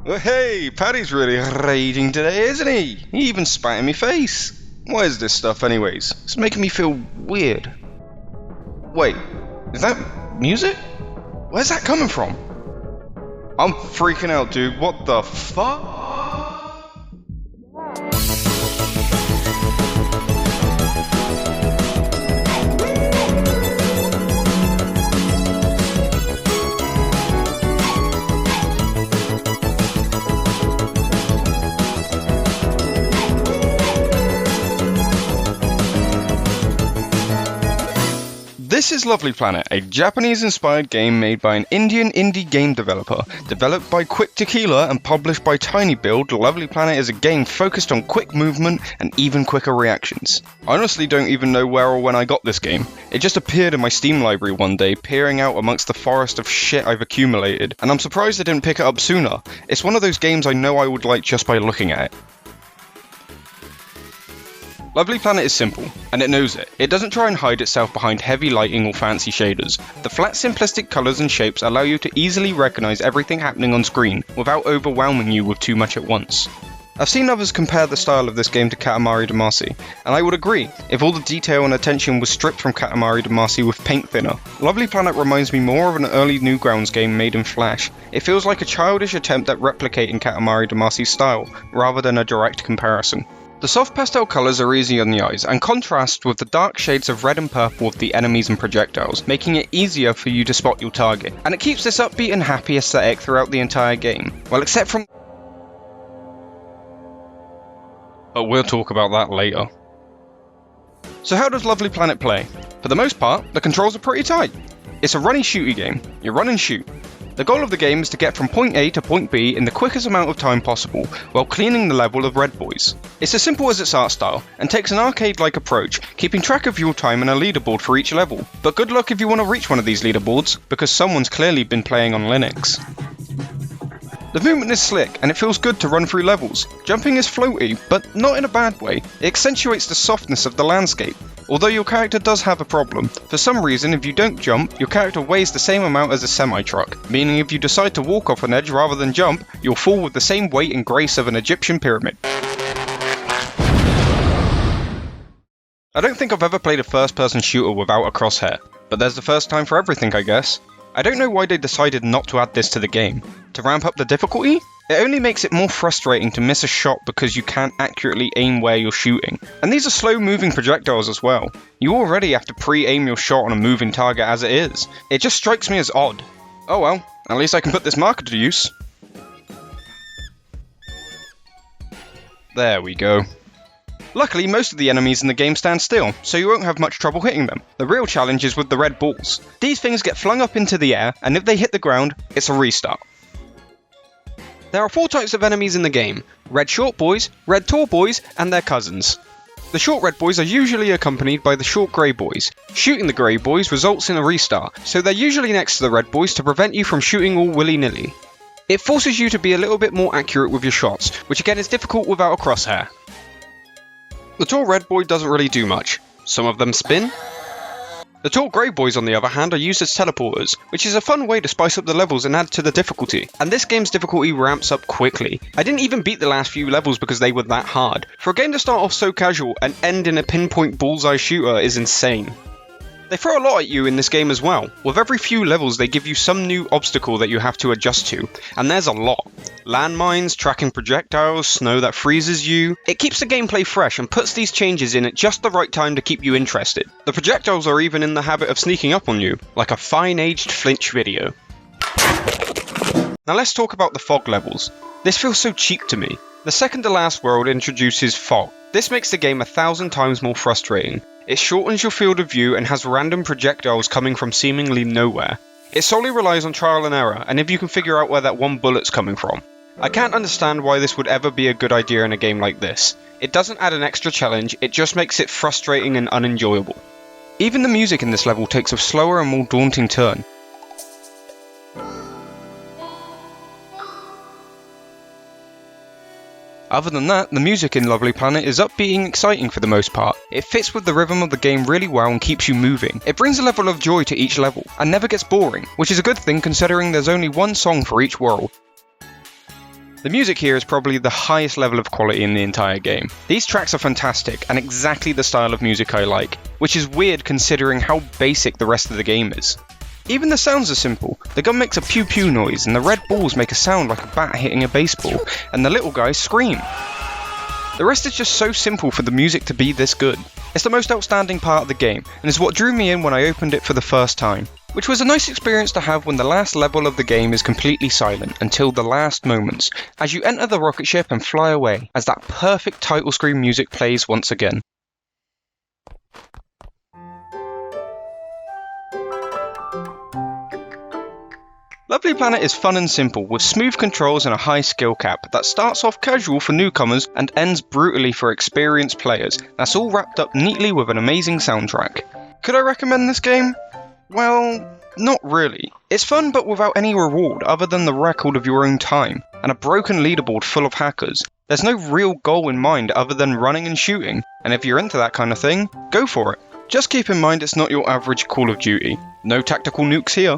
Well, hey, Paddy's really raging today, isn't he? He even spat in my face. What is this stuff anyways? It's making me feel weird. Wait, is that music? Where's that coming from? I'm freaking out, dude. What the fuck? This is Lovely Planet, a Japanese-inspired game made by an Indian indie game developer. Developed by Quick Tequila and published by Tiny Build, Lovely Planet is a game focused on quick movement and even quicker reactions. I honestly don't even know where or when I got this game. It just appeared in my Steam library one day, peering out amongst the forest of shit I've accumulated, and I'm surprised I didn't pick it up sooner. It's one of those games I know I would like just by looking at it. Lovely Planet is simple, and it knows it. It doesn't try and hide itself behind heavy lighting or fancy shaders. The flat, simplistic colours and shapes allow you to easily recognise everything happening on screen, without overwhelming you with too much at once. I've seen others compare the style of this game to Katamari Damacy, and I would agree, if all the detail and attention was stripped from Katamari Damacy with paint thinner. Lovely Planet reminds me more of an early Newgrounds game made in Flash. It feels like a childish attempt at replicating Katamari Damacy's style, rather than a direct comparison. The soft pastel colours are easy on the eyes, and contrast with the dark shades of red and purple of the enemies and projectiles, making it easier for you to spot your target. And it keeps this upbeat and happy aesthetic throughout the entire game. Well, except from... But we'll talk about that later. So how does Lovely Planet play? For the most part, the controls are pretty tight. It's a runny shooty game. You run and shoot. The goal of the game is to get from point A to point B in the quickest amount of time possible, while cleaning the level of red boys. It's as simple as its art style, and takes an arcade-like approach, keeping track of your time and a leaderboard for each level. But good luck if you want to reach one of these leaderboards, because someone's clearly been playing on Linux. The movement is slick, and it feels good to run through levels. Jumping is floaty, but not in a bad way. It accentuates the softness of the landscape. Although your character does have a problem. For some reason, if you don't jump, your character weighs the same amount as a semi-truck, meaning if you decide to walk off an edge rather than jump, you'll fall with the same weight and grace of an Egyptian pyramid. I don't think I've ever played a first-person shooter without a crosshair, but there's the first time for everything, I guess. I don't know why they decided not to add this to the game. To ramp up the difficulty? It only makes it more frustrating to miss a shot because you can't accurately aim where you're shooting. And these are slow-moving projectiles as well. You already have to pre-aim your shot on a moving target as it is. It just strikes me as odd. Oh well, at least I can put this marker to use. There we go. Luckily, most of the enemies in the game stand still, so you won't have much trouble hitting them. The real challenge is with the red balls. These things get flung up into the air, and if they hit the ground, it's a restart. There are 4 types of enemies in the game: red short boys, red tall boys, and their cousins. The short red boys are usually accompanied by the short grey boys. Shooting the grey boys results in a restart, so they're usually next to the red boys to prevent you from shooting all willy-nilly. It forces you to be a little bit more accurate with your shots, which again is difficult without a crosshair. The tall red boy doesn't really do much. Some of them spin. The tall grey boys on the other hand are used as teleporters, which is a fun way to spice up the levels and add to the difficulty. And this game's difficulty ramps up quickly. I didn't even beat the last few levels because they were that hard. For a game to start off so casual and end in a pinpoint bullseye shooter is insane. They throw a lot at you in this game as well. With every few levels they give you some new obstacle that you have to adjust to, and there's a lot. Landmines, tracking projectiles, snow that freezes you. It keeps the gameplay fresh and puts these changes in at just the right time to keep you interested. The projectiles are even in the habit of sneaking up on you, like a fine-aged flinch video. Now let's talk about the fog levels. This feels so cheap to me. The second to last world introduces fog. This makes the game 1,000 times more frustrating. It shortens your field of view and has random projectiles coming from seemingly nowhere. It solely relies on trial and error, and if you can figure out where that one bullet's coming from. I can't understand why this would ever be a good idea in a game like this. It doesn't add an extra challenge, it just makes it frustrating and unenjoyable. Even the music in this level takes a slower and more daunting turn. Other than that, the music in Lovely Planet is upbeat and exciting for the most part. It fits with the rhythm of the game really well and keeps you moving. It brings a level of joy to each level, and never gets boring, which is a good thing considering there's only one song for each world. The music here is probably the highest level of quality in the entire game. These tracks are fantastic and exactly the style of music I like, which is weird considering how basic the rest of the game is. Even the sounds are simple. The gun makes a pew pew noise and the red balls make a sound like a bat hitting a baseball, and the little guys scream. The rest is just so simple for the music to be this good. It's the most outstanding part of the game, and is what drew me in when I opened it for the first time. Which was a nice experience to have when the last level of the game is completely silent until the last moments, as you enter the rocket ship and fly away, as that perfect title screen music plays once again. Lovely Planet is fun and simple, with smooth controls and a high skill cap that starts off casual for newcomers and ends brutally for experienced players. That's all wrapped up neatly with an amazing soundtrack. Could I recommend this game? Well, not really. It's fun but without any reward other than the record of your own time, and a broken leaderboard full of hackers. There's no real goal in mind other than running and shooting, and if you're into that kind of thing, go for it. Just keep in mind it's not your average Call of Duty. No tactical nukes here.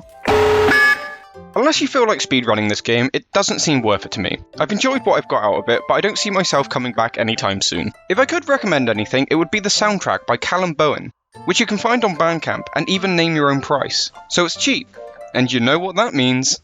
Unless you feel like speedrunning this game, it doesn't seem worth it to me. I've enjoyed what I've got out of it, but I don't see myself coming back anytime soon. If I could recommend anything, it would be the soundtrack by Calum Bowen, which you can find on Bandcamp and even name your own price. So it's cheap, and you know what that means.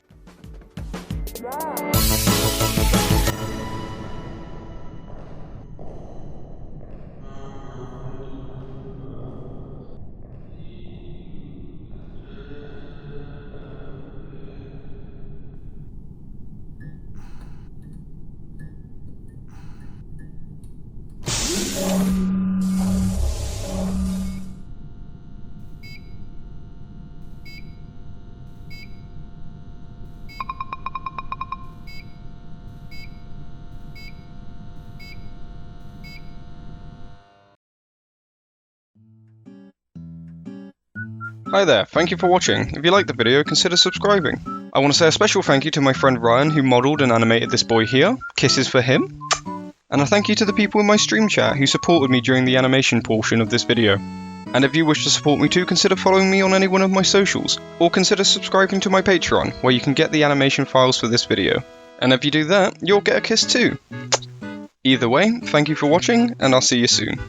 Hi there, thank you for watching. If you liked the video, consider subscribing. I want to say a special thank you to my friend Ryan who modelled and animated this boy here. Kisses for him. And a thank you to the people in my stream chat who supported me during the animation portion of this video. And if you wish to support me too, consider following me on any one of my socials, or consider subscribing to my Patreon, where you can get the animation files for this video. And if you do that, you'll get a kiss too. Either way, thank you for watching, and I'll see you soon.